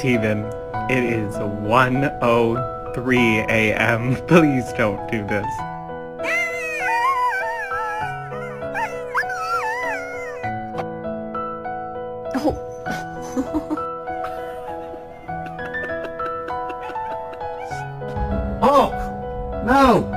Steven, it is 1:03 a.m. Please don't do this. Hulk! No!